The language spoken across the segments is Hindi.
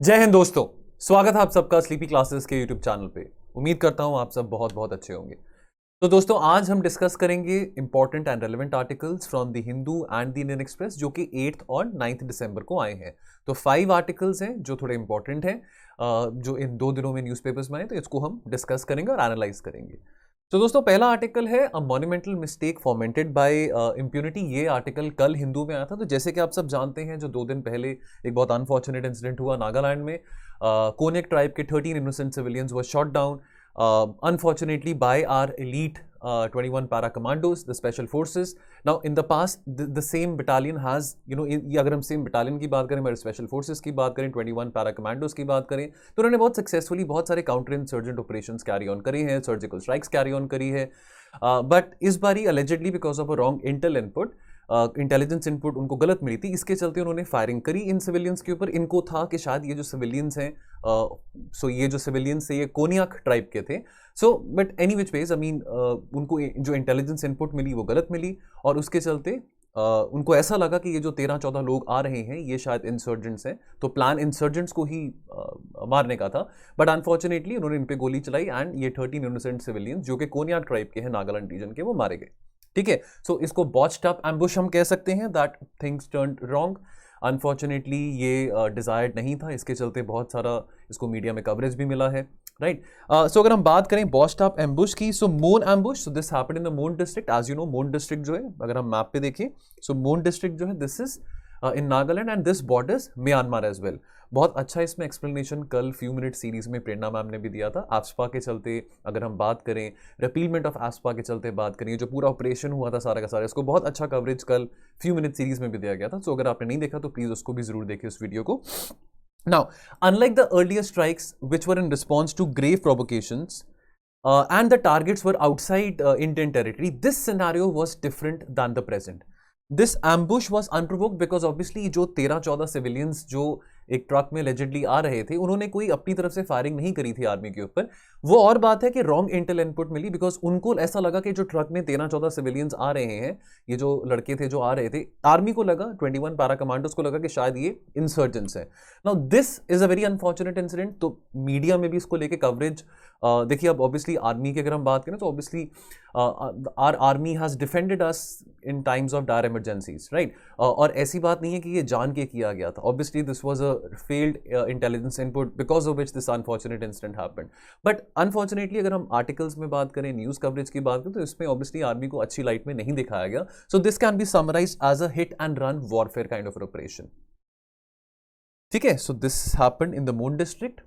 जय हिंद दोस्तों। स्वागत है आप सबका स्लीपी क्लासेस के यूट्यूब चैनल पे। उम्मीद करता हूं आप सब बहुत बहुत अच्छे होंगे। तो दोस्तों आज हम डिस्कस करेंगे important and relevant articles from the Hindu and the Indian express जो कि 8th और 9th दिसंबर को आए हैं। तो 5 आर्टिकल्स हैं जो थोड़े इंपॉर्टेंट हैं, जो इन 2 दिनों में न्यूज़पेपर्स में आए, तो इसको हम डिस्कस करेंगे और एनालाइज करेंगे। तो दोस्तों पहला आर्टिकल है a monumental mistake formatted by impunity. ये आर्टिकल कल हिंदू में आया था। तो जैसे कि आप सब जानते हैं, जो 2 दिन पहले एक बहुत अनफॉर्चुनेट इंसिडेंट हुआ नागालैंड में, कोनिक ट्राइब के 13 innocent civilians were shot down unfortunately by our elite 21 para commandos, the special forces. Now in the past the same battalion has, ये अगर हम सेम बटालियन की बात करें, हमारे स्पेशल फोर्सेस की बात करें, 21 पैरा कमांडोज की बात करें, तो उन्होंने बहुत सक्सेसफुली बहुत सारे counter insurgent operations carry on करी हैं, सर्जिकल स्ट्राइक्स कैरी ऑन करी है। बट इस बारी allegedly because of a wrong intel input, intelligence input उनको गलत मिली थी, इसके चलते उन्होंने फायरिंग करी इन सिविलियंस के ऊपर। इनको था कि शायद ये जो सिविलियंस हैं, ये जो सिविलियंस थे ये कोनियाक ट्राइब के थे। बट एनी विच वेज, उनको जो इंटेलिजेंस इनपुट मिली वो गलत मिली, और उसके चलते उनको ऐसा लगा कि ये जो 13-14 लोग आ रहे हैं ये शायद इंसर्जेंट्स हैं, तो प्लान इंसर्जेंट्स को ही मारने का था। बट अनफॉर्चुनेटली उन्होंने इन पे गोली चलाई एंड ये 13 इनोसेंट सिविलियंस जो कि कोनियाक ट्राइब के हैं, नागालैंड रीजन के, वो मारे गए। ठीक है, सो इसको बॉच्ड अप एम्बुश हम कह सकते हैं, that things turned wrong. Unfortunately ये डिजायर्ड नहीं था, इसके चलते बहुत सारा इसको मीडिया में कवरेज भी मिला है, राइट। सो अगर हम बात करें बॉच्ड अप एम्बुश की, सो मोन ambush, so this happened in the Mon district. As you know, मोन डिस्ट्रिक्ट जो है, अगर हम मैप पे देखें, सो मोन डिस्ट्रिक्ट जो है this is in Nagaland and this borders Myanmar as well. बहुत अच्छा इसमें एक्सप्लेनेशन कल फ्यू मिनट सीरीज में प्रेरणा मैम ने भी दिया था। एस्पा के चलते अगर हम बात करें, रिपीलमेंट ऑफ एस्पा के चलते बात करें, जो पूरा ऑपरेशन हुआ था सारा का सारा, इसको बहुत अच्छा कवरेज कल फ्यू मिनट सीरीज में भी दिया गया था। सो अगर आपने नहीं देखा तो प्लीज उसको भी जरूर देखें, उस वीडियो को। Now, unlike the earlier strikes, which were in response to grave provocations, and the targets were outside Indian territory, this scenario was different than the present. This ambush was unprovoked because obviously जो 13-14 civilians जो एक ट्रक में लेजिडली आ रहे थे, उन्होंने कोई अपनी तरफ से फायरिंग नहीं करी थी आर्मी के ऊपर। वो और बात है कि रॉन्ग इंटेल इनपुट मिली, बिकॉज उनको ऐसा लगा कि जो ट्रक में 13-14 सिविलियंस आ रहे हैं, ये जो लड़के थे जो आ रहे थे, आर्मी को लगा, 21 पैरा कमांडोज को लगा कि शायद ये इंसर्जेंट्स हैं। Now this is a very unfortunate incident. तो मीडिया में भी इसको लेके कवरेज देखिए। अब ऑब्वियसली आर्मी की अगर हम बात करें तो obviously our army has defended us in times of dire emergencies, right. और ऐसी बात नहीं है कि ये जान के किया गया था। Obviously this was a failed intelligence input because of which this unfortunate incident happened. But unfortunately अगर हम आर्टिकल्स में बात करें, न्यूज़ कवरेज की बात करें, तो इसमें ऑब्वियसली आर्मी को अच्छी लाइट में नहीं दिखाया गया। So this can be summarised as a hit and run warfare kind of operation. ठीक है, so this happened in the Mon district.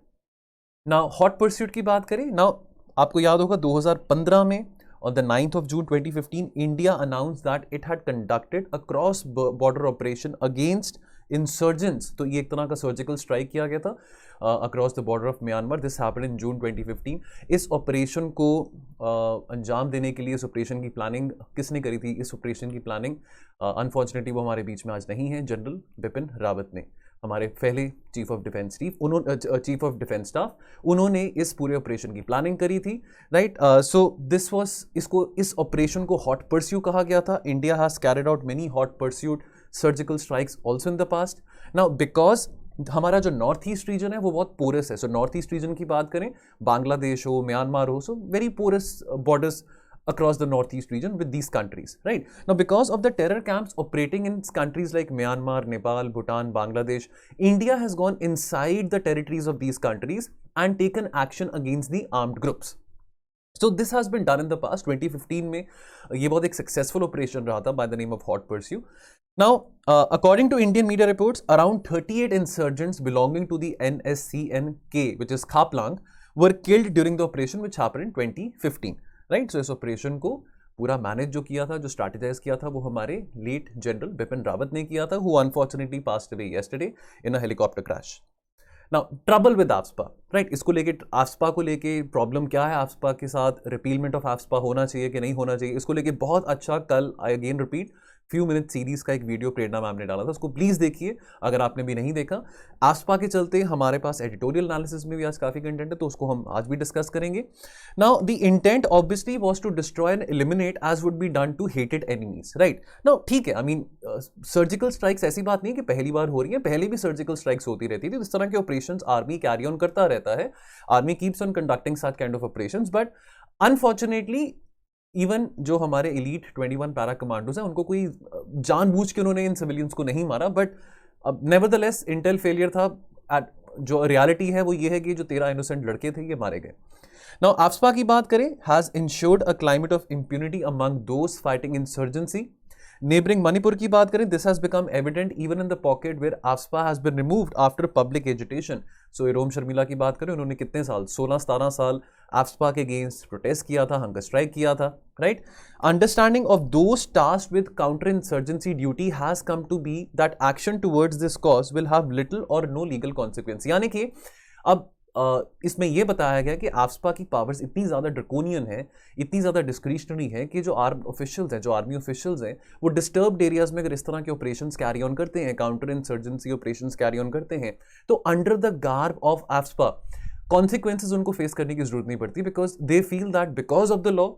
Now hot pursuit की बात करें, नाउ आपको याद होगा 2015 में on the 9th of June 2015, India announced that it had conducted a cross-border operation against insurgents. तो ये एक तरह का सर्जिकल स्ट्राइक किया गया था across the border of Myanmar. This happened in June 2015। इस ऑपरेशन को अंजाम देने के लिए, इस ऑपरेशन की प्लानिंग किसने करी थी? इस ऑपरेशन की प्लानिंग अनफॉर्चुनेटली वो हमारे बीच में आज नहीं है, जनरल बिपिन रावत ने, हमारे पहले चीफ ऑफ डिफेंस स्टाफ, उन्होंने इस पूरे ऑपरेशन की प्लानिंग करी थी, राइट। सो दिस वाज, इस ऑपरेशन को हॉट परस्यू कहा गया था। India has carried out many hot pursuit surgical strikes also in the past. Now because हमारा जो नॉर्थ ईस्ट रीजन है वो बहुत पोरस है। सो नॉर्थ ईस्ट रीजन की बात करें, बांग्लादेश हो, म्यांमार हो, so very porous borders across the northeast region with these countries, right? Now because of the terror camps operating in countries like Myanmar, Nepal, Bhutan, Bangladesh, India has gone inside the territories of these countries and taken action against the armed groups. So this has been done in the past। 2015 में ये बहुत एक successful operation रहा था by the name of Hot Pursuit। Now, according to Indian media reports, around 38 insurgents belonging to the NSCN-K, which is Khaplang, were killed during the operation which happened in 2015। Right. सो इस ऑपरेशन को पूरा मैनेज जो किया था, जो स्ट्रैटेजाइज किया था, वो हमारे लेट जनरल बिपिन रावत ने किया था, who unfortunately passed away yesterday in a helicopter crash. Now trouble with AFSPA, right. इसको लेके, एस्पा को लेके प्रॉब्लम क्या है, एस्पा के साथ रिपीलमेंट ऑफ एस्पा होना चाहिए कि नहीं होना चाहिए, इसको लेके बहुत अच्छा कल, I again repeat, few minute series का एक वीडियो प्रेरणा मैम ने डाला था, उसको प्लीज देखिए अगर आपने भी नहीं देखा। आफ्सपा के चलते हमारे पास एडिटोरियल एनालिसिस में भी आज काफी कंटेंट है, तो उसको हम आज भी डिस्कस करेंगे। Now the intent obviously was to destroy and eliminate as would be done to hated enemies, right. Now ठीक है, आई मीन सर्जिकल स्ट्राइक्स ऐसी बात नहीं कि पहली बार हो रही है, पहले भी सर्जिकल स्ट्राइक्स होती रहती थी। इस तरह के ऑपरेशंस आर्मी कैरी ऑन करता रहता है, army keeps on conducting such kind of operations, but unfortunately even जो हमारे एलीट 21 पैरा कमांडोज हैं उनको कोई जानबूझ के उन्होंने इन सिविलियंस को नहीं मारा, बट नेवरदलेस इंटेल फेलियर था। जो रियलिटी है वो ये है कि जो 13 इनोसेंट लड़के थे ये मारे गए। नाउ आफ्सपा की बात करें, has ensured a climate of impunity among those fighting insurgency. Neighbouring Manipur की बात करें, this has become evident even in the pocket where AFSPA has been removed after public agitation. So Irom Sharmila की बात करें, उन्होंने कितने साल, 16-17 साल आफ्सपा के अगेंस्ट प्रोटेस्ट किया था, हंगर स्ट्राइक किया था, right. Understanding of those tasked with counter insurgency duty has come to be that action towards this cause will have little or no legal consequence. यानी कि अब इसमें यह बताया गया कि आफ्सपा की पावर्स इतनी ज़्यादा ड्रकोनियन है, इतनी ज़्यादा डिस्क्रिशनरी है कि जो आर्म ऑफिशियल्स हैं, जो आर्मी ऑफिशियल्स हैं, वो डिस्टर्ब्ड एरियाज में अगर इस तरह के ऑपरेशंस कैरी ऑन करते हैं, counter insurgency operations carry on करते हैं, तो under the garb of AFSPA consequences उनको फेस करने की जरूरत नहीं पड़ती, because they feel that because of the law,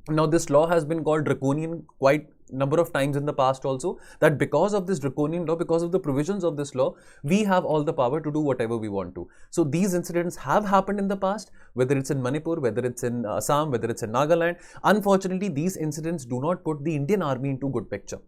now this law has been called draconian quite number of times in the past also, that because of this draconian law, because of the provisions of this law, we have all the power to do whatever we want to. So these incidents have happened in the past, whether it's in Manipur, whether it's in Assam, whether it's in Nagaland. Unfortunately these incidents do not put the Indian army into good picture.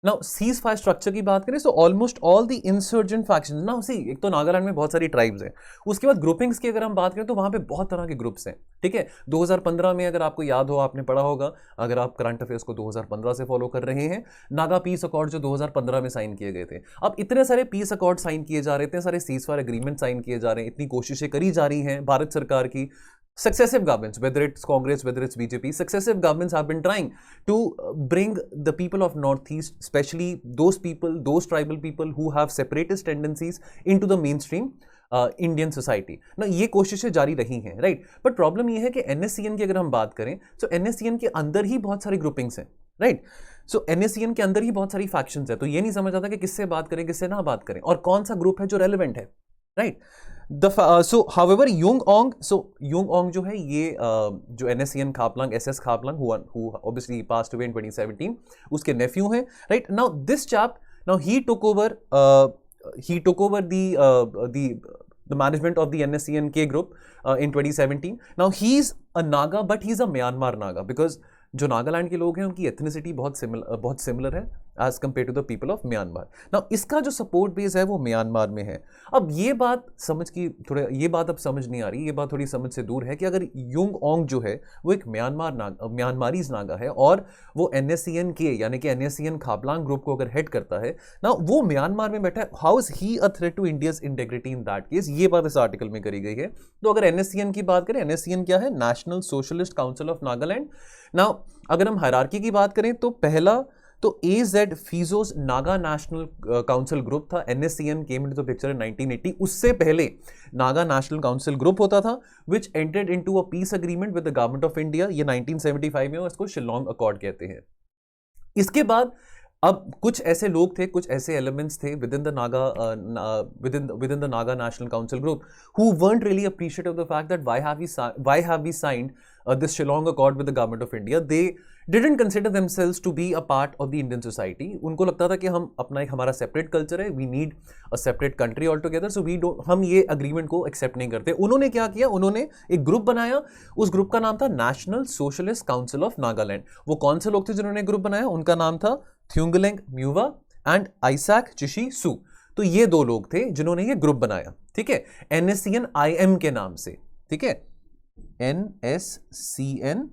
Now cease fire structure की बात करें, so almost all the insurgent factions, now see एक तो नागालैंड में बहुत सारी ट्राइब्स हैं, उसके बाद ग्रुपिंग्स की अगर हम बात करें तो वहां पे बहुत तरह के ग्रुप्स हैं, ठीक है। 2015 में अगर आपको याद हो, आपने पढ़ा होगा, अगर आप करंट अफेयर्स को 2015 से फॉलो कर रहे हैं, नागा पीस अकॉर्ड जो 2015 में साइन किए गए थे। अब इतने सारे पीस अकॉर्ड साइन किए जा रहे थे, सारे सीज फायर एग्रीमेंट साइन किए जा रहे हैं, इतनी कोशिशें करी जा रही हैं भारत सरकार की, successive governments, whether it's Congress, whether it's BJP, successive governments have been trying to bring the people of Northeast, especially those people, those tribal people who have separatist tendencies, into the mainstream Indian society ना। ये कोशिशें जारी रही हैं, राइट। बट प्रॉब्लम ये है कि NSCN की अगर हम बात करें, तो NSCN के अंदर ही बहुत सारी ग्रुपिंग्स हैं, राइट। सो NSCN के अंदर ही बहुत सारी फैक्शंस है, तो ये नहीं समझ आता कि किससे बात करें, किससे ना बात करें, और कौन सा ग्रुप है जो रेलिवेंट है, right. So however Yung Ong जो है, ये जो NSCN Khaplang, SS Khaplang, who obviously passed away in 2017, उसके nephew हैं, right। Now this chap, now he took over the management of the NSCN K group in 2017. Now he's a Naga, but he's a Myanmar Naga, because जो नागालैंड के लोग हैं उनकी एथनिसिटी बहुत सिमिलर है as compared to the people of Myanmar. Now इसका जो सपोर्ट बेस है वो म्यांमार में है। अब ये बात अब समझ नहीं आ रही, ये बात थोड़ी समझ से दूर है कि अगर युंग ओंग जो है वो एक म्यांमारीज नागा है और वो NSCN के यानी कि NSCN खापलांग ग्रुप को अगर हेड करता है ना, वो म्यांमार में बैठा है, how is he a threat to India's integrity in that case, ये बात इस आर्टिकल में करी गई है। तो अगर NSCN की बात करें, NSCN क्या है, national socialist council of Nagaland. Now अगर हम हायरार्की की बात करें तो पहला तो AZ Phizo's Naga national council group था। NSCN came into the picture in 1980। उससे पहले नागा नेशनल काउंसिल ग्रुप होता था which entered into a peace agreement with the government of India. ये 1975 में, इसको शिलोंग अकॉर्ड कहते हैं। इसके बाद अब कुछ ऐसे लोग थे, कुछ ऐसे एलिमेंट्स थे with in the Naga national council group who weren't really appreciative of the fact that why have we signed this Shillong Accord with the government of India. They didn't consider themselves to be a part of the Indian society. उनको लगता था कि हम अपना एक हमारा सेपरेट कल्चर है, we need a separate country altogether, so हम ये अग्रीमेंट को एक्सेप्ट नहीं करते। उन्होंने क्या किया, उन्होंने एक ग्रुप बनाया, उस ग्रुप का नाम था national socialist council of Nagaland. वो कौन से लोग थे जिन्होंने ग्रुप बनाया, उनका नाम था थ्युंगलेंग म्यूवा एंड आइसैक चिशी सू। तो ये दो लोग थे जिन्होंने ये ग्रुप बनाया, ठीक है, NSCN IM के नाम से, ठीक है, NSCN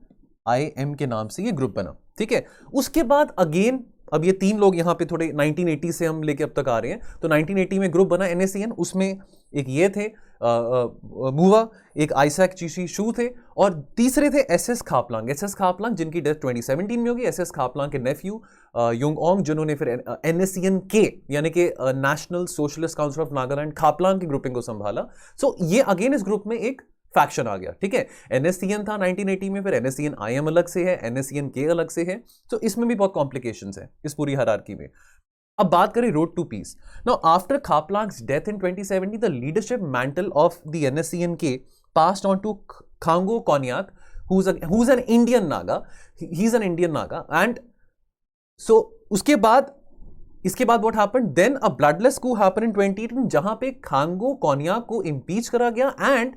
IM के नाम से ये ग्रुप बना, ठीक है। उसके बाद अगेन अब ये तीन लोग यहाँ पे थोड़े 1980 से हम लेके अब तक आ रहे हैं, तो 1980 में ग्रुप बना NSCN, उसमें एक ये थे मूवा, एक आइसैक चीशी शू थे, और तीसरे थे SS खापलांग जिनकी डेथ 2017 में होगी। SS खापलांग के नेफ्यू युंग ओंग, जिन्होंने फिर NSCN के यानी कि national socialist council of Nagaland Khaplang की ग्रुपिंग को संभाला। सो ये अगेन इस ग्रुप में एक फैक्शन आ गया, ठीक है। NSCN था 1980 में, फिर NSCN IM अलग से है, NSCN K अलग से है, तो इसमें भी बहुत कॉम्प्लिकेशंस है इस पूरी हायरार्की में। अब बात करें road to peace. Now after Khaplang's death in 2070 the leadership mantle of the NSCN-K passed on to Khango Konyak, who's an Indian Naga. He's an Indian Naga, and so उसके बाद what happened? Then a bloodless coup happened in 2018 जहां पे खांगो कोन्याक को impeach करा गया and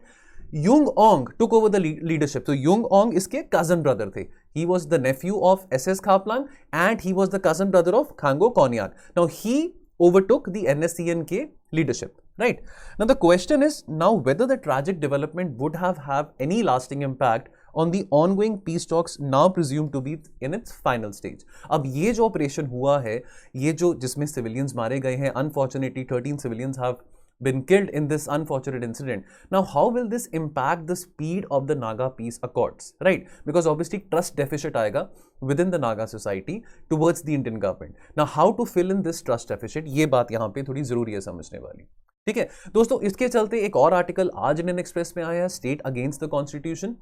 Yung Ong took over the leadership. So Yung Ong इसके cousin brother थे. He was the nephew of SS Khaplang and he was the cousin brother of Khango Konyak. Now he overtook the NSCN-K leadership, right? Now the question is now whether the tragic development would have any lasting impact on the ongoing peace talks now presumed to be in its final stage. अब ये जो ऑपरेशन हुआ है, ये जो जिसमें सिविलियंस मारे गए हैं, unfortunately 13 civilians have been killed in this unfortunate incident. Now, how will this impact the speed of the Naga peace accords, right? Because obviously trust deficit आएगा within the Naga society towards the Indian government. Now, how to fill in this trust deficit? ये बात यहाँ पे थोड़ी जरूरी है समझने वाली, ठीक है दोस्तों। इसके चलते एक और आर्टिकल आज इंडियन एक्सप्रेस में आया है, state against the constitution.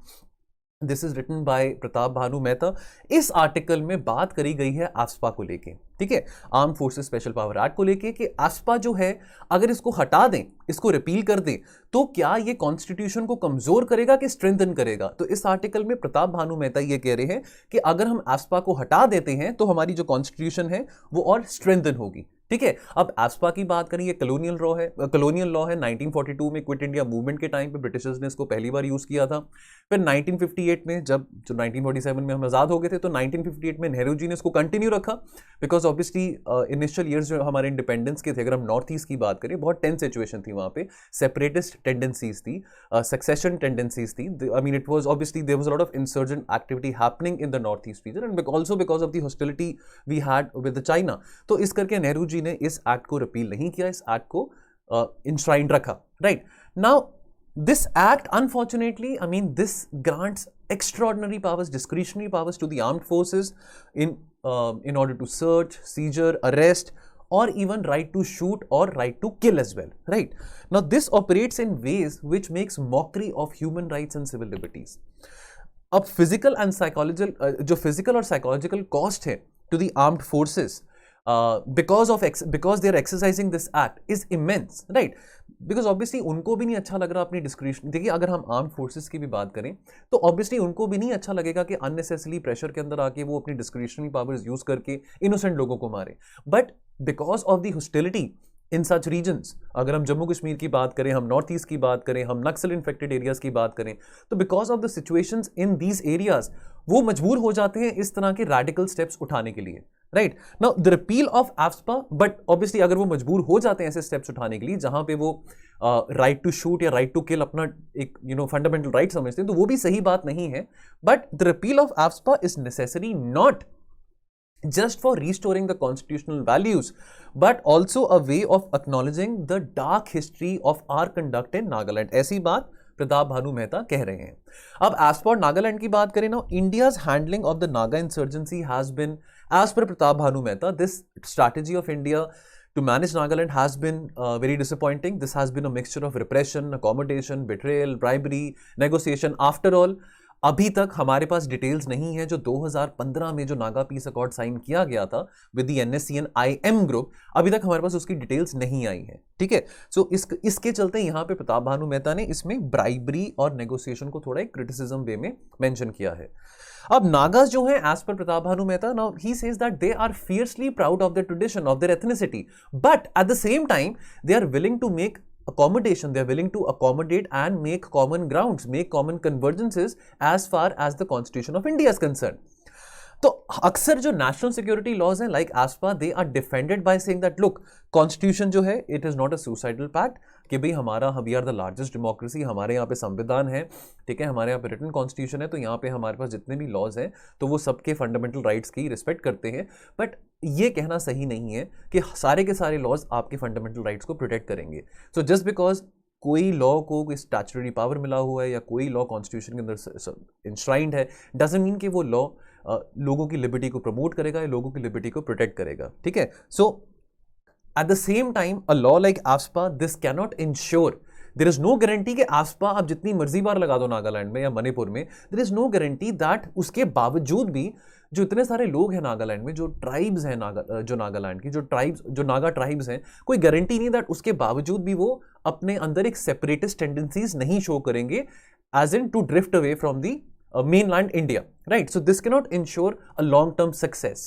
This is written by Pratap Bhanu Mehta. इस आर्टिकल में बात करी गई है AFSPA को लेके, ठीक है, arm forces special power act को लेके, कि AFSPA जो है अगर इसको हटा दें, इसको रिपील कर दें, तो क्या ये कॉन्स्टिट्यूशन को कमजोर करेगा कि स्ट्रेंथन करेगा। तो इस आर्टिकल में प्रताप भानु मेहता ये कह रहे हैं कि अगर हम AFSPA को हटा देते हैं तो हमारी जो कॉन्स्टिट्यूशन है वो और स्ट्रेंथन होगी, ठीक है। अब AFSPA की बात करें, ये कॉलोनियल लॉ है 1942 में क्विट इंडिया मूवमेंट के टाइम पे ब्रिटिशर्स ने इसको पहली बार यूज किया था। फिर 1958 में जब जो 1947 में हम आजाद हो गए थे, तो 1958 में नेहरू जी ने इसको कंटिन्यू रखा, बिकॉज ऑब्वियसली इनिशियल ईयर्स जो हमारे इंडिपेंडेंस के थे, अगर हम नॉर्थ ईस्ट की बात करें, बहुत टेंस सिचुएशन थी वहां पे, सेपरेटिस्ट टेंडेंसीज थी, सक्सेशन टेंडेंसीज थी। I mean it was obviously there was a lot of insurgent activity happening in the north east region and also because of the hostility we had with China. तो इस करके नेहरू जी ने इस एक्ट को रिपील नहीं किया, इस एक्ट को इंश्राइंड रखा, right. Now this act unfortunately, I mean this grants extraordinary powers, discretionary powers to the armed forces in order to search, seizure, arrest, or even right to shoot or right to kill as well, right? Now this operates in ways which makes mockery of human rights and civil liberties. अब physical and psychological जो physical और psychological cost है to the armed forces because they are exercising this act is immense, right? Because obviously उनको भी नहीं अच्छा लग रहा अपनी डिस्क्रिप्शन। देखिए अगर हम आर्म फोर्सेस की भी बात करें तो ऑब्वियसली उनको भी नहीं अच्छा लगेगा कि अननेसेसरी प्रेशर के अंदर आके वो अपनी डिस्क्रिप्शनरी पावर्स यूज करके इनोसेंट लोगों को मारे। But because of the hostility in such regions, अगर हम जम्मू कश्मीर की बात करें, हम नॉर्थ ईस्ट की बात करें, हम नक्सल इन्फेक्टेड एरियाज की बात करें, तो because of the situations in these areas वो मजबूर हो जाते हैं इस तरह के रैडिकल स्टेप्स उठाने के लिए, right. Now the repeal of AFSPA, but obviously अगर वो मजबूर हो जाते हैं ऐसे स्टेप्स उठाने के लिए जहां पे वो राइट टू शूट या राइट टू किल अपना एक फंडामेंटल राइट समझते हैं, तो वो भी सही बात नहीं है। But the repeal of AFSPA is necessary not just for restoring the constitutional values, but also a way of acknowledging the dark history of our conduct in Nagaland. ऐसी बात प्रताप भानु मेहता कह रहे हैं। अब as for Nagaland की बात करें ना, India's handling of the Naga insurgency has been, as per Pratap Bhanu Mehta, this strategy of India to manage Nagaland has been very disappointing. This has been a mixture of repression, accommodation, betrayal, bribery, negotiation. After all, अभी तक हमारे पास डिटेल्स नहीं है जो 2015 में जो नागा पीस अकॉर्ड साइन किया गया था with the NSCN IM group, अभी तक हमारे पास उसकी डिटेल्स नहीं आई है, ठीक है। सो इसके चलते यहाँ पे प्रताप भानु मेहता ने इसमें ब्राइबरी और नेगोशिएशन को थोड़ा एक क्रिटिसिज्म वे में मेंशन किया है। अब नागास जो हैं, as per Pratap Bhanu Mehta, now he says that they are fiercely proud of their tradition, of their ethnicity, but at the same time they are willing to make accommodation, they are willing to accommodate and make common grounds, make common convergences as far as the Constitution of India is concerned. तो अक्सर जो नेशनल सिक्योरिटी लॉज हैं like AFSPA, they are defended by saying that look, constitution जो है it is not a suicidal pact, कि भाई हमारा we are the largest democracy, हमारे यहाँ पे संविधान है, ठीक है, हमारे यहाँ पे रिटन कॉन्स्टिट्यूशन है, तो यहाँ पे हमारे पास जितने भी लॉज हैं तो वो सबके फंडामेंटल राइट्स की रिस्पेक्ट करते हैं। बट ये कहना सही नहीं है कि सारे के सारे लॉज आपके फंडामेंटल राइट्स को प्रोटेक्ट करेंगे। सो जस्ट बिकॉज कोई लॉ को कोई स्टैट्यूटरी पावर मिला हुआ है या कोई लॉ कॉन्स्टिट्यूशन के अंदर इंश्राइंड है, डजंट मीन कि वो लॉ लोगों की लिबर्टी को प्रमोट करेगा या लोगों की लिबर्टी को प्रोटेक्ट करेगा, ठीक है। सो at the same time, a law like AFSPA, this cannot ensure there is no guarantee कि आफ्सपा आप जितनी मर्जी बार लगा दो नागालैंड में या मणिपुर में, there is no guarantee that उसके बावजूद भी जो इतने सारे लोग हैं नागालैंड में, जो ट्राइब्स हैं जो नागालैंड की जो नागा ट्राइब्स हैं, कोई गारंटी नहीं दैट उसके बावजूद भी वो अपने अंदर एक सेपरेटिस्ट टेंडेंसीज नहीं शो करेंगे, as in to drift away from the mainland India, right? So this cannot ensure a long-term success.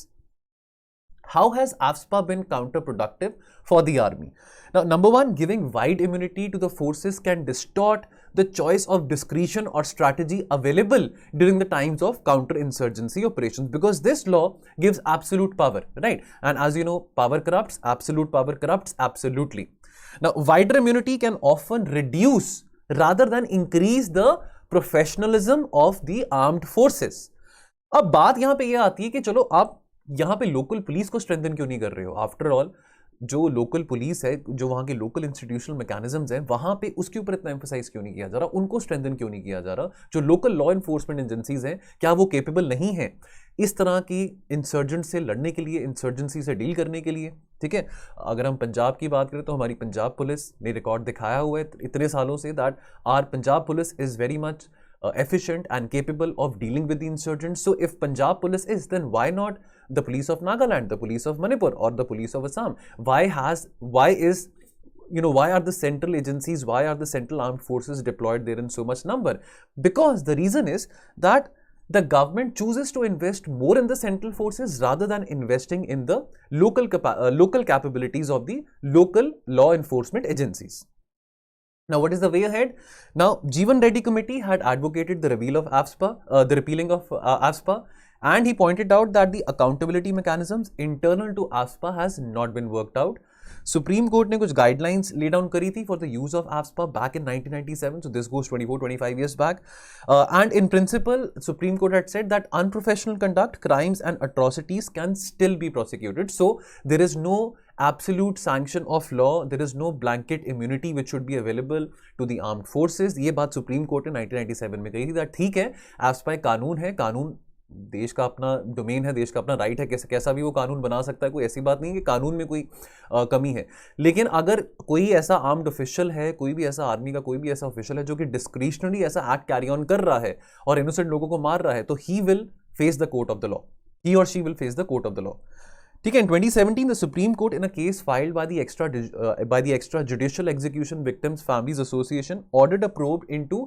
How has AFSPA been counterproductive for the army? Now, number one, giving wide immunity to the forces can distort the choice of discretion or strategy available during the times of counter-insurgency operations, because this law gives absolute power, right? And as you know, power corrupts, absolute power corrupts absolutely. Now, wider immunity can often reduce rather than increase the professionalism of the armed forces. अब बात यहां पे ये आती है कि चलो आप यहां पे लोकल पुलिस को स्ट्रेंथन क्यों नहीं कर रहे हो? आफ्टर ऑल जो लोकल पुलिस है, जो वहां के लोकल इंस्टीट्यूशनल मैकेनिज्म्स हैं, वहां पे उसके ऊपर इतना एम्फसाइज क्यों नहीं किया जा रहा? उनको स्ट्रेंथन क्यों नहीं किया जा रहा? जो लोकल लॉ एनफोर्समेंट एजेंसीज हैं, क्या वो केपेबल नहीं है इस तरह की इंसर्जेंट से लड़ने के लिए, इंसर्जेंसी से डील करने के लिए? ठीक है, अगर हम पंजाब की बात करें तो हमारी पंजाब पुलिस ने रिकॉर्ड दिखाया हुआ है इतने सालों से that our Punjab police is very much efficient and capable of dealing with the insurgents. So if Punjab police is, then why not the police of Nagaland, the police of Manipur, or the police of Assam? Why are the central agencies, why are the central armed forces deployed there in so much number? Because the reason is that the government chooses to invest more in the central forces rather than investing in the local capabilities of the local law enforcement agencies. Now, what is the way ahead? Now, Jeevan Reddy Committee had advocated the repealing of AFSPA, and he pointed out that the accountability mechanisms internal to AFSPA has not been worked out. Supreme Court ने कुछ guidelines lay down करी थी for the use of AFSPA back in 1997, so this goes 24-25 years back. And in principle, Supreme Court had said that unprofessional conduct, crimes and atrocities can still be prosecuted. So there is no absolute sanction of law, there is no blanket immunity which should be available to the armed forces. ये बात सुप्रीम कोर्ट ने 1997 में कही थी that ठीक है, AFSPA एक कानून है, कानून देश का अपना डोमेन है, देश का अपना राइट है, कैसा भी वो कानून बना सकता है, कोई ऐसी बात नहीं है कि कानून में कोई कमी है। लेकिन अगर कोई ऐसा आर्म्ड ऑफिशियल है, कोई भी ऐसा आर्मी का कोई भी ऐसा ऑफिशियल है जो कि डिस्क्रिशनरी ऐसा एक्ट कैरी ऑन कर रहा है और इनोसेंट लोगों को मार रहा है, तो he will face the court of the law, he और she will face the court of the law. ठीक है, in 2017 the Supreme Court in a case filed by the extrajudicial execution victims families association ordered a probe into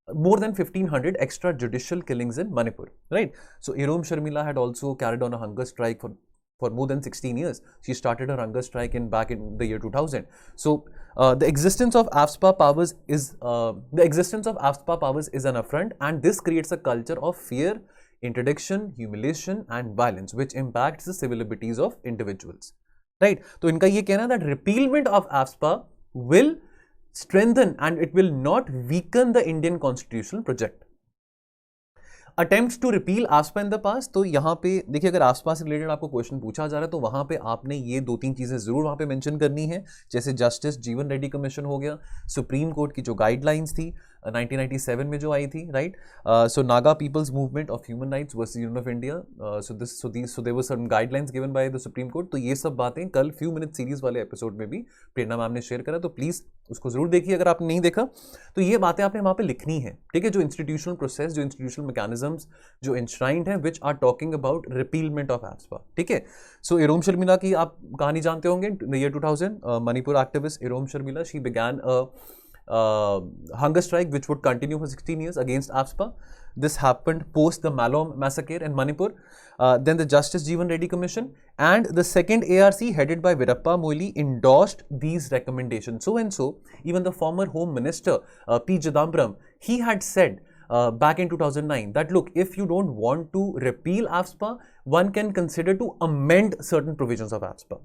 more than 1500 extrajudicial killings in Manipur, right? So Irom Sharmila had also carried on a hunger strike for more than 16 years. She started her hunger strike back in the year 2000. So the existence of AFSPA powers is an affront, and this creates a culture of fear, interdiction, humiliation and violence which impacts the civil liberties of individuals, right? तो इनका ये कहना है that repealment of AFSPA will strengthen and it will not weaken the Indian constitutional project. Attempts to repeal AFSPA in the past, तो यहाँ पे देखिए अगर AFSPA से रिलेटेड आपको क्वेश्चन पूछा जा रहा है तो वहाँ पे आपने ये 2-3 चीज़ें ज़रूर वहाँ पे मेंशन करनी है, जैसे जस्टिस जीवन रेड्डी कमीशन हो गया, सुप्रीम कोर्ट की जो गाइडलाइंस थी 1997 में जो आई थी, right? So Naga peoples movement of human rights versus union of India, so there were certain guidelines given by the supreme court. तो ये सब बातें कल फ्यू मिनट सीरीज वाले एपिसोड में भी प्रेरणा मैम ने शेयर करा, तो प्लीज़ उसको जरूर देखिए अगर आपने नहीं देखा। तो ये बातें आपने वहाँ पे लिखनी है, ठीक है? जो इंस्टीट्यूशनल प्रोसेस, जो इंस्टीट्यूशनल मैकेनिज्म्स जो इंश्राइंड है which are talking about repealment of AFSPA, ठीक है? सो इरोम शर्मिला की आप कहानी जानते होंगे, the year 2000 Manipur activist Irom Sharmila, she began hunger strike which would continue for 16 years against AFSPA. This happened post the Malom massacre in Manipur. Then the Justice Jeevan Reddy Commission and the second ARC headed by Virappa Moily endorsed these recommendations. So and so, even the former Home Minister P. Chidambaram, he had said back in 2009 that look, if you don't want to repeal AFSPA, one can consider to amend certain provisions of AFSPA.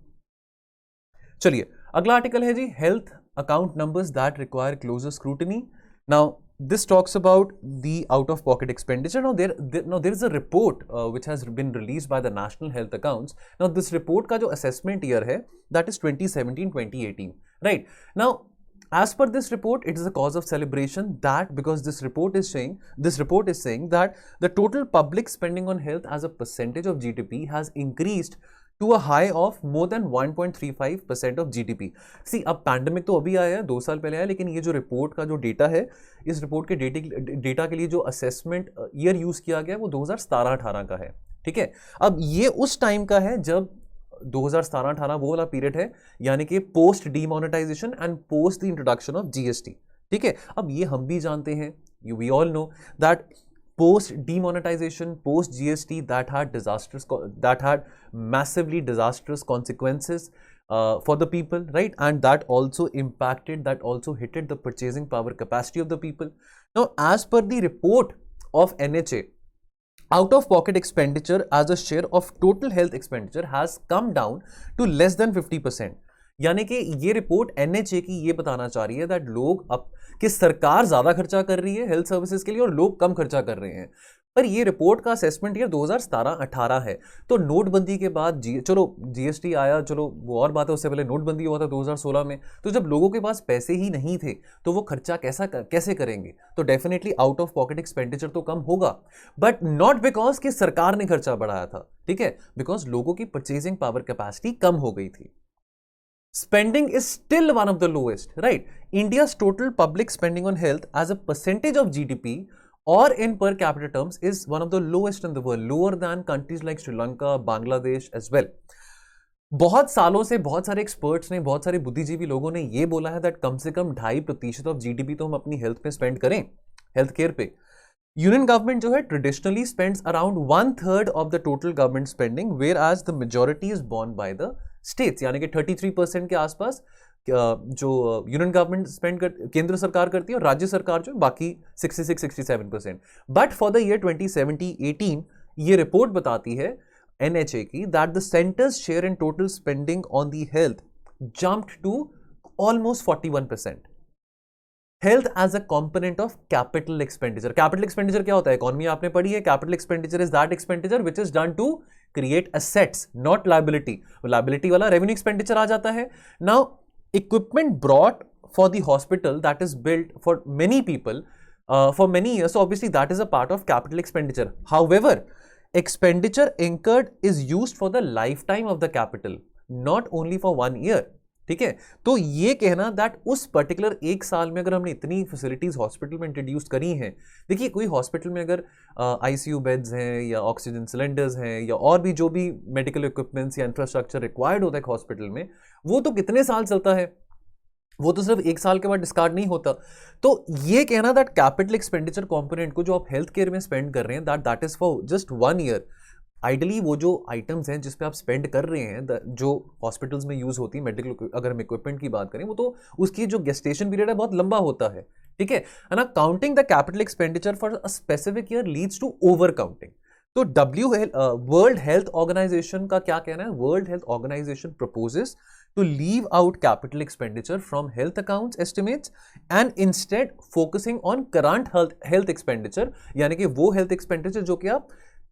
चलिए अगला आर्टिकल है जी, health account numbers that require closer scrutiny. Now this talks about the out of pocket expenditure. Now there is a report which has been released by the National Health Accounts. Now this report का जो assessment year है that is 2017-2018, right? Now as per this report, it is a cause of celebration that because this report is saying that the total public spending on health as a percentage of GDP has increased to a high of more than 1.35% of GDP. सी अब पैंडमिक तो अभी आया है, 2 साल पहले आया, लेकिन ये जो रिपोर्ट का जो डेटा है, इस रिपोर्ट के डेटा के लिए जो असेसमेंट ईयर यूज किया गया है वो 2017-18 का है। ठीक है, अब ये उस टाइम का है जब 2017-18 वो वाला पीरियड है, यानी कि post demonetisation and post the introduction of GST। ठीक है, अब ये हम भी जानते हैं, we all know that post demonetization, post GST, that had massively disastrous consequences for the people, right? And that also hit the purchasing power capacity of the people. Now, as per the report of NHA, out of pocket expenditure as a share of total health expenditure has come down to less than 50%. यानी कि ये रिपोर्ट NHA की ये बताना चाह रही है दैट लोग अब कि सरकार ज्यादा खर्चा कर रही है हेल्थ सर्विसेज के लिए और लोग कम खर्चा कर रहे हैं। पर ये रिपोर्ट का असेसमेंट ईयर 2017-18 है। तो नोटबंदी के बाद चलो GST आया, चलो वो और बात है, उससे पहले नोटबंदी हुआ था 2016 में। तो जब लोगों के पास पैसे ही नहीं थे तो वो खर्चा कैसे करेंगे? तो definitely out of pocket expenditure तो कम होगा, बट नॉट बिकॉज कि सरकार ने खर्चा बढ़ाया था, ठीक है, बिकॉज लोगों की परचेजिंग पावर कैपेसिटी कम हो गई थी। Spending is still one of the lowest, right? India's total public spending on health as a percentage of GDP or in per capita terms is one of the lowest in the world, lower than countries like Sri Lanka, Bangladesh as well. बहुत सालों से बहुत सारे एक्सपर्ट्स ने, बहुत सारे बुद्धिजीवी लोगों ने ये बोला है दैट कम से कम 2.5% ऑफ GDP तो हम अपनी हेल्थ पे स्पेंड करें, हेल्थ केयर पे। यूनियन गवर्नमेंट जो है traditionally spends around 1/3 of the total government spending, whereas the majority is borne by the states, यानी कि 33% के आसपास जो यूनियन गवर्नमेंट स्पेंड केंद्र सरकार करती है और राज्य सरकार जो बाकी 66-67%। बट फॉर द ईयर 2017-18 ये रिपोर्ट बताती है NHA की that the centre's share in total spending on the health jumped to almost 41%। Health as a component of capital expenditure. Capital expenditure क्या होता है? इकोनॉमी आपने पढ़ी है। Capital expenditure is that expenditure which is done to create assets, not liability. Liability वाला रेवेन्यू एक्सपेंडिचर आ जाता है। Now equipment brought for the hospital that is built for many people for many years, so obviously that is a part of capital expenditure. However expenditure incurred is used for the lifetime of the capital, not only for 1 year। ठीक है, तो ये कहना दैट उस पर्टिकुलर 1 साल में अगर हमने इतनी फैसिलिटीज हॉस्पिटल में इंट्रोड्यूस करी हैं, देखिए कोई हॉस्पिटल में अगर ICU बेड्स हैं या ऑक्सीजन सिलेंडर्स हैं या और भी जो भी मेडिकल इक्विपमेंट्स या इंफ्रास्ट्रक्चर रिक्वायर्ड होता है हॉस्पिटल में, वो तो कितने साल चलता है, वो तो सिर्फ 1 साल के बाद डिस्कार्ड नहीं होता। तो ये कहना दैट कैपिटल एक्सपेंडिचर कंपोनेंट को जो आप हेल्थ केयर में स्पेंड कर रहे हैं that is for just 1 year. Ideally वो जो आइटम्स हैं जिस पे आप स्पेंड कर रहे हैं, जो हॉस्पिटल्स में यूज होती है मेडिकल, अगर हम इक्विपमेंट की बात करें, वो तो उसकी जो गेस्टेशन पीरियड है बहुत लंबा होता है। ठीक है ना, counting the capital expenditure for a specific year leads to over counting. तो वर्ल्ड हेल्थ ऑर्गेनाइजेशन का क्या कहना है? World health organisation proposes to leave out capital expenditure from health accounts estimates and instead focusing on current health expenditure, यानी कि वो health expenditure जो कि आप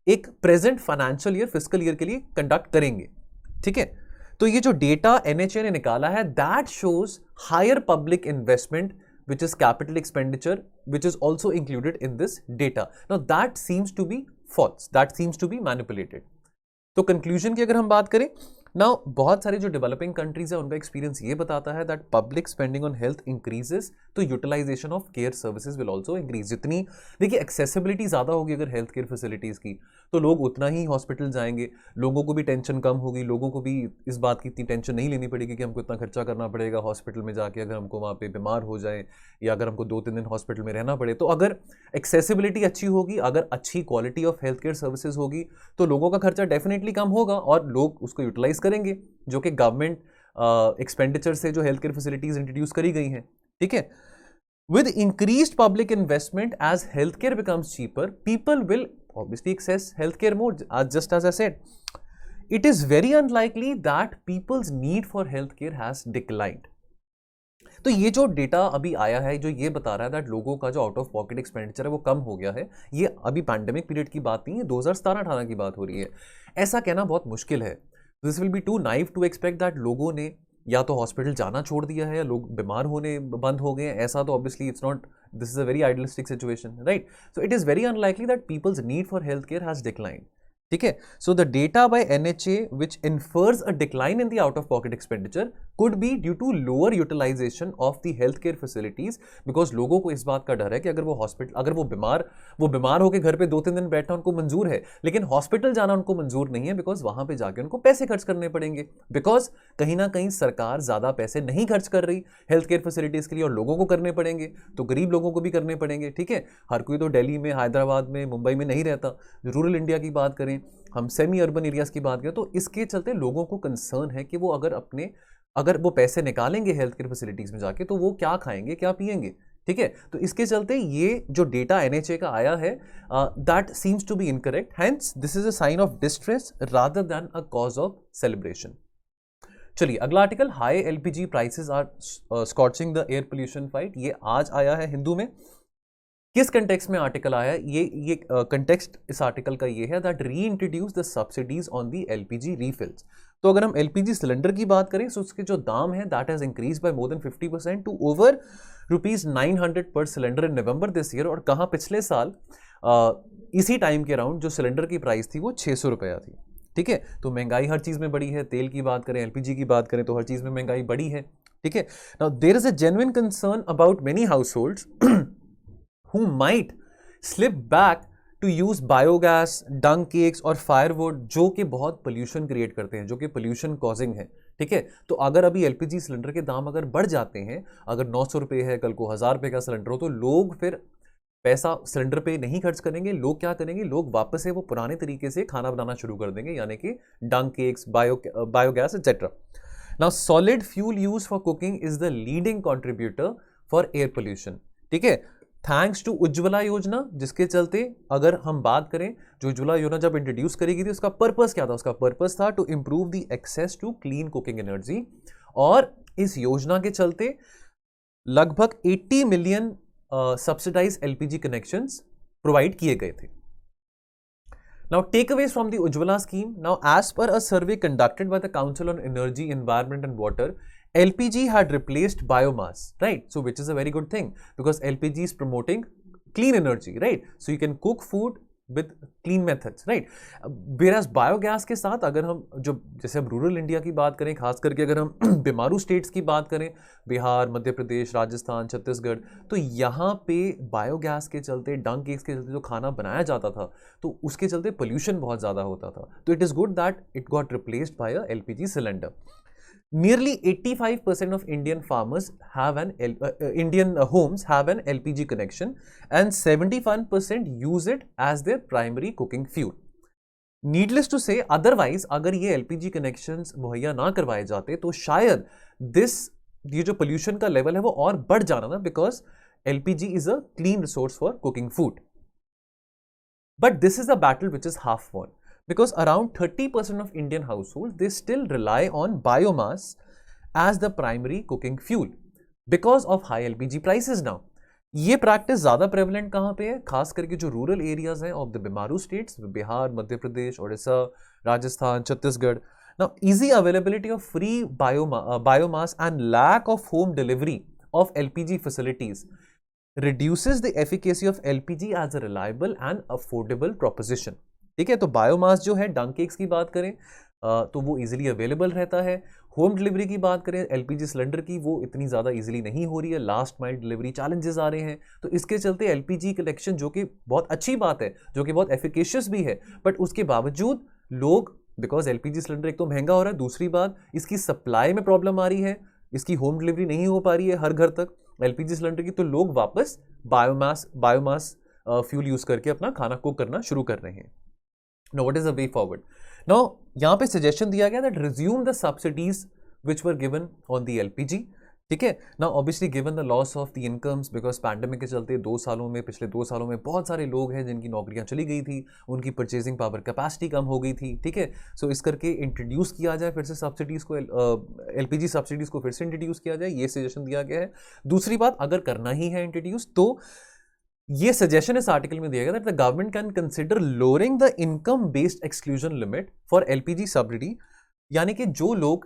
एक present financial year fiscal year के लिए conduct करेंगे। ठीक है, तो ये जो डेटा NHA ने निकाला है that shows higher public investment which is capital expenditure which is also included in this data. Now that seems to be false, that seems to be manipulated. तो कंक्लूजन की अगर हम बात करें, नाउ बहुत सारे जो डेवलपिंग कंट्रीज है उनका एक्सपीरियंस ये बताता है that public spending on health increases तो utilization of care services will also increase. जितनी देखिए एक्सेसिबिलिटी ज़्यादा होगी अगर हेल्थ केयर फैसिलिटीज़ की, तो लोग उतना ही हॉस्पिटल जाएंगे, लोगों को भी टेंशन कम होगी, लोगों को भी इस बात की इतनी टेंशन नहीं लेनी पड़ेगी कि हमको इतना खर्चा करना पड़ेगा हॉस्पिटल में जाके अगर हमको वहाँ पे बीमार हो जाए या अगर हमको 2-3 दिन हॉस्पिटल में रहना पड़े। तो अगर एक्सेसिबिलिटी अच्छी होगी, अगर अच्छी quality of health care services होगी, तो लोगों का खर्चा डेफिनेटली कम होगा और लोग उसको यूटिलाइज करेंगे, जो कि गवर्नमेंट एक्सपेंडिचर से जो हेल्थ केयर फैसिलिटीज इंट्रोड्यूस करी गई हैं। ठीक है, with increased public investment as healthcare becomes cheaper, people will obviously access healthcare more. Just as I said, it is very unlikely that people's need for healthcare has declined. तो ये जो डेटा अभी आया है जो ये बता रहा है दैट लोगों का जो आउट ऑफ पॉकेट एक्सपेंडिचर है वो कम हो गया है, ये अभी पैंडेमिक पीरियड की बात नहीं है, 2017-18 की बात हो रही है। ऐसा कहना बहुत मुश्किल है। This will be too naive to expect that लोगों ने या तो हॉस्पिटल जाना छोड़ दिया है या लोग बीमार होने बंद हो गए हैं। ऐसा तो obviously it's not, this is a very idealistic situation, right? So it is very unlikely that people's need for health care has declined. ठीक है. So the data by NHA which infers a decline in the out of pocket expenditure could be due to lower utilization of the health care facilities, because लोगों को इस बात का डर है कि अगर वो बीमार होकर घर पे 2-3 दिन बैठना उनको मंजूर है, लेकिन हॉस्पिटल जाना उनको मंजूर नहीं है, बिकॉज वहां पे जाके उनको पैसे खर्च करने पड़ेंगे, बिकॉज कहीं ना कहीं सरकार ज्यादा पैसे नहीं खर्च कर रही हेल्थ केयर फैसिलिटीज के लिए, और लोगों को करने पड़ेंगे, तो गरीब लोगों को भी करने पड़ेंगे. ठीक है, हर कोई तो दिल्ली में, हैदराबाद में, मुंबई में नहीं रहता. रूरल इंडिया की बात करें, हम सेमी अर्बन एरियाज की बात करें, तो इसके चलते लोगों को कंसर्न है कि वो अगर वो पैसे निकालेंगे हेल्थ केयर फैसिलिटीज में जाके, तो वो क्या खाएंगे, क्या पिएंगे. ठीक है, तो इसके चलते ये जो डेटा NHA का आया है, that seems to be incorrect, hence this is a sign of distress rather than a cause of celebration. चलिए अगला article, high LPG prices are scorching the air pollution fight. ये आज आया है हिंदू में. किस कंटेक्स्ट में आर्टिकल आया है? ये कंटेक्स्ट इस आर्टिकल का ये है दैट री introduce the subsidies on the LPG रीफिल्स. तो अगर हम LPG सिलेंडर की बात करें, तो उसके जो दाम है that has increase by more than 50% to over ₹900 per cylinder in November this year. और कहाँ पिछले साल इसी टाइम के अराउंड जो सिलेंडर की प्राइस थी वो 600 रुपया थी. ठीक है, तो महंगाई हर चीज में बढ़ी है. तेल की बात करें, LPG की बात करें, तो हर चीज में महंगाई बढ़ी है. ठीक है, now there is a genuine concern about many households who might slip back to use biogas, dung cakes और firewood, जो कि बहुत पोल्यूशन क्रिएट करते हैं, जो कि पोल्यूशन कॉजिंग है. ठीक है, तो अगर अभी LPG सिलेंडर के दाम अगर बढ़ जाते हैं, अगर 900 रुपये है, कल को 1000 रुपये का सिलेंडर हो, तो लोग फिर पैसा सिलेंडर पे नहीं खर्च करेंगे. लोग क्या करेंगे, लोग वापस से वो पुराने तरीके से खाना बनाना शुरू कर देंगे, यानी कि dung cakes, biogas etcetera. Now solid fuel use for cooking is the leading contributor for air pollution. ठीक है, थैंक्स टू उज्ज्वला योजना, जिसके चलते अगर हम बात करें, जो उज्ज्वला योजना जब इंट्रोड्यूस करी गई थी, उसका पर्पस क्या था? उसका पर्पस था to improve the access to clean cooking energy. और इस योजना के चलते लगभग 80 million subsidise LPG connections provide किए गए थे. Now, takeaways from the Ujjwala scheme. Now, as per a survey conducted by the Council on Energy, Environment and Water, LPG had replaced biomass, right? So, which is a very good thing, because LPG is promoting clean energy, right? So, you can cook food with clean methods, right? Whereas biogas के साथ अगर हम जैसे हम रूरल इंडिया की बात करें, खास करके अगर हम बीमारू स्टेट्स की बात करें, बिहार, मध्य प्रदेश, राजस्थान, छत्तीसगढ़, तो यहाँ पे बायोगैस के चलते, डंग केक्स के चलते जो खाना बनाया जाता था, तो उसके चलते पोल्यूशन बहुत ज़्यादा होता था. तो it is good that it got replaced by a LPG cylinder. Nearly 85% of Indian farmers have Indian homes have an LPG connection, and 71% use it as their primary cooking fuel. Needless to say, otherwise अगर ये LPG connections मुहैया ना करवाए जाते, तो शायद ये जो pollution का level है वो और बढ़ जाना ना, because LPG is a clean resource for cooking food. But this is a battle which is half won, because around 30% of Indian households, they still rely on biomass as the primary cooking fuel because of high LPG prices now. ये प्रैक्टिस ज्यादा प्रेवलेंट कहाँ पे है? खास करके जो रूरल एरियाज हैं of the BIMARU states, Bihar, Madhya Pradesh, Odisha, Rajasthan, Chhattisgarh. Now, easy availability of free biomass and lack of home delivery of LPG facilities reduces the efficacy of LPG as a reliable and affordable proposition. ठीक है, तो बायोमास जो है, डंग केक्स की बात करें तो वो इजीली अवेलेबल रहता है. होम डिलीवरी की बात करें LPG सिलेंडर की, वो इतनी ज़्यादा इजीली नहीं हो रही है. लास्ट माइल डिलीवरी चैलेंजेस आ रहे हैं, तो इसके चलते LPG कलेक्शन, जो कि बहुत अच्छी बात है, जो कि बहुत एफिकेशियस भी है, बट उसके बावजूद लोग, बिकॉज LPG सिलेंडर एक तो महंगा हो रहा है, दूसरी बात इसकी सप्लाई में प्रॉब्लम आ रही है, इसकी होम डिलीवरी नहीं हो पा रही है हर घर तक LPG सिलेंडर की, तो लोग वापस बायोमास फ्यूल यूज करके अपना खाना कुक करना शुरू कर रहे हैं. Now, what is the way forward? Now, यहाँ पे सजेशन दिया गया that resume the subsidies which were given on the LPG. ठीक है, now obviously given the loss of the incomes because pandemic के चलते पिछले 2 सालों में बहुत सारे लोग हैं जिनकी नौकरियां चली गई थी, उनकी परचेजिंग पावर कैपेसिटी कम हो गई थी. ठीक है, सो इस करके इंट्रोड्यूस किया जाए फिर से सब्सिडीज को, LPG सब्सिडीज को फिर से इंट्रोड्यूस किया जाए, ये सजेशन दिया गया है. दूसरी बात, अगर करना ही है इंट्रोड्यूस, तो ये सजेशन इस आर्टिकल में दिया गया that the government can consider lowering the income based exclusion limit for LPG subsidy. यानी कि जो लोग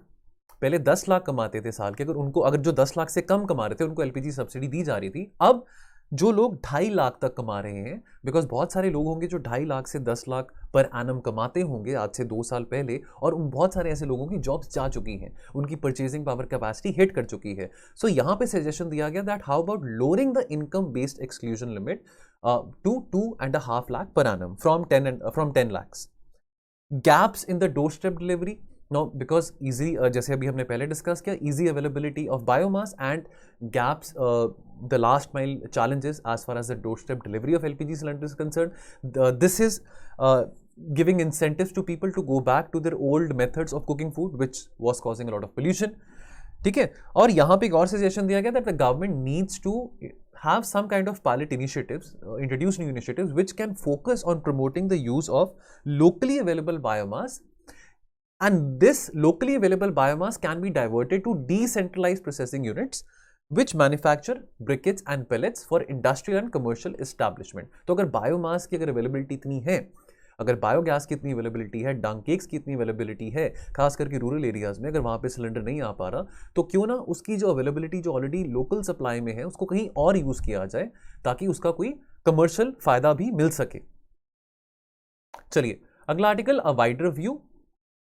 पहले 10 लाख कमाते थे साल के, अगर जो 10 लाख से कम कमा रहे थे, उनको LPG सब्सिडी दी जा रही थी, अब जो लोग 2.5 लाख तक कमा रहे हैं, बिकॉज बहुत सारे लोग होंगे जो 2.5 लाख से 10 लाख पर एनम कमाते होंगे आज से 2 साल पहले, और उन बहुत सारे ऐसे लोगों की जॉब्स जा चुकी हैं, उनकी परचेजिंग पावर कैपेसिटी हिट कर चुकी है। सो यहाँ पे सजेशन दिया गया that how about lowering the income based exclusion limit to 2.5 lakh per annum from 10 lakhs. Gaps in the doorstep delivery. Now, because easy, जैसे अभी हमने पहले डिस्कस किया, easy availability of biomass and gaps, the last mile challenges as far as the doorstep delivery of LPG cylinders is concerned. This is giving incentives to people to go back to their old methods of cooking food, which was causing a lot of pollution. ठीक है, और यहाँ पे एक और सजेशन दिया गया that the government needs to have some kind of pilot initiatives, introduce new initiatives which can focus on promoting the use of locally available biomass, and this locally available biomass can be diverted to decentralized processing units which manufacture briquettes and pellets for industrial and commercial establishment. तो अगर बायोमास की अगर अवेलेबिलिटी इतनी है, अगर बायोगैस की इतनी अवेलेबिलिटी है, डंग केक्स की इतनी अवेलेबिलिटी है, खास करके रूरल एरियाज में, अगर वहाँ पे सिलेंडर नहीं आ पा रहा, तो क्यों ना उसकी जो अवेलेबिलिटी जो ऑलरेडी लोकल सप्लाई में है उसको कहीं और यूज़ किया जाए ताकि उसका कोई कमर्शियल फायदा भी मिल सके। चलिए अगला article, a wider view.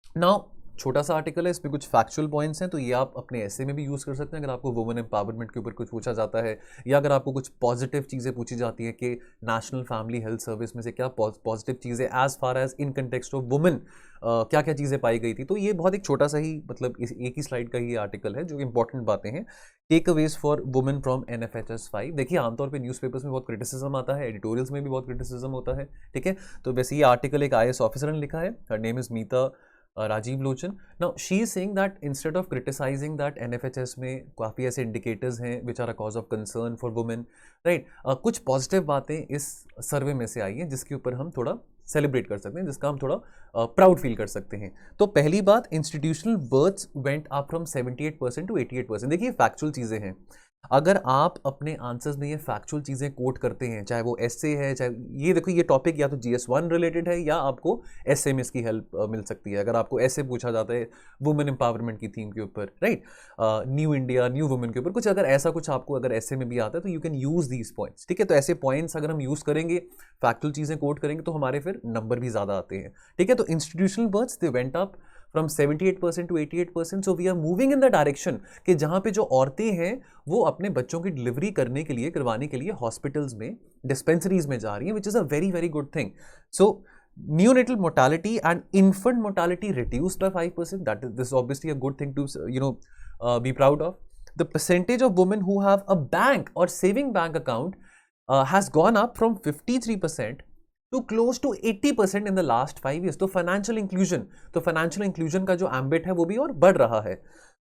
Now छोटा सा आर्टिकल है, इसमें कुछ फैक्चुअल पॉइंट्स हैं, तो ये आप अपने ऐसे में भी यूज़ कर सकते हैं अगर आपको वुमेन एम्पावरमेंट के ऊपर कुछ पूछा जाता है, या अगर आपको कुछ पॉजिटिव चीज़ें पूछी जाती हैं कि नेशनल फैमिली हेल्थ सर्विस में से क्या पॉजिटिव चीज़ें as far as in context of women क्या क्या चीज़ें पाई गई थी। तो ये बहुत एक छोटा सा ही, मतलब एक ही स्लाइड का ही आर्टिकल है जो इंपॉर्टेंट बातें हैं। Takeaways for women from NFHS 5। देखिए आमतौर पे न्यूज़पेपर्स में बहुत क्रिटिसिज्म आता है, एडिटोरियल्स में भी बहुत क्रिटिसिज्म होता है, ठीक है। तो वैसे ये आर्टिकल एक IAS ऑफिसर ने लिखा है, her name is Meeta Rajiv Lochan. Now she is saying that instead of criticising that NFHS में काफ़ी ऐसे इंडिकेटर्स हैं which are a cause of concern for women, right. कुछ पॉजिटिव बातें इस सर्वे में से आई हैं जिसके ऊपर हम थोड़ा सेलिब्रेट कर सकते हैं, जिसका हम थोड़ा प्राउड फील कर सकते हैं। तो पहली बात, institutional births went up from 78% to 88%। देखिए फैक्चुअल चीज़ें हैं, अगर आप अपने आंसर्स में ये फैक्चुअल चीज़ें कोट करते हैं, चाहे वो एसए है, चाहे ये देखो ये टॉपिक या तो GS1 रिलेटेड है या आपको एसए में इसकी हेल्प मिल सकती है। अगर आपको एसए पूछा जाता है वुमेन एम्पावरमेंट की थीम के ऊपर, right, new India new women के ऊपर कुछ, अगर ऐसा कुछ आपको अगर एसए में भी आता है तो you can use these points, ठीक है। तो ऐसे पॉइंट्स अगर हम यूज़ करेंगे, फैक्चुअल चीज़ें कोट करेंगे तो हमारे फिर नंबर भी ज़्यादा आते हैं, ठीक है। तो institutional births they went up from 78% to 88%। So we are moving in the direction कि जहाँ पे जो औरतें हैं वो अपने बच्चों की डिलीवरी करने के लिए, करवाने के लिए हॉस्पिटल्स में, डिस्पेंसरीज में जा रही हैं, which is a very very good thing. So neonatal mortality and infant mortality reduced by 5%. This is obviously a good thing to be proud of. The percentage of women who have a bank or saving bank account has gone up from 53% to close to 80% in the last 5 years. तो financial inclusion का जो ambit है वो भी और बढ़ रहा है।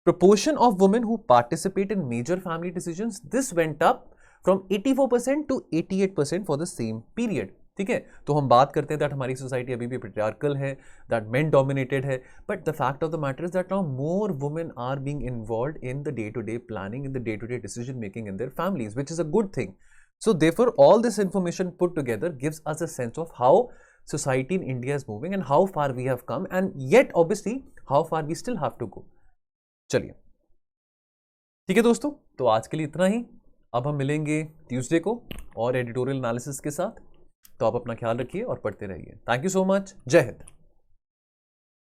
Proportion of women who participate in major family decisions, this went up from 84% to 88% for the same period. ठीक है, तो हम बात करते हैं दैट हमारी सोसाइटी अभी भी पेट्रियार्कल है, दैट मेन डोमिनेटेड है, but the fact of the matter is that now more women are being involved in the day to day planning, in the day to day decision making in their families, which is a good thing. So therefore all this information put together gives us a sense of how society in India is moving and how far we have come, and yet obviously how far we still have to go. चलिए ठीक है दोस्तों, तो आज के लिए इतना ही। अब हम मिलेंगे ट्यूसडे को और एडिटोरियल एनालिसिस के साथ। तो आप अपना ख्याल रखिए और पढ़ते रहिए। Thank you so much. जय हिंद।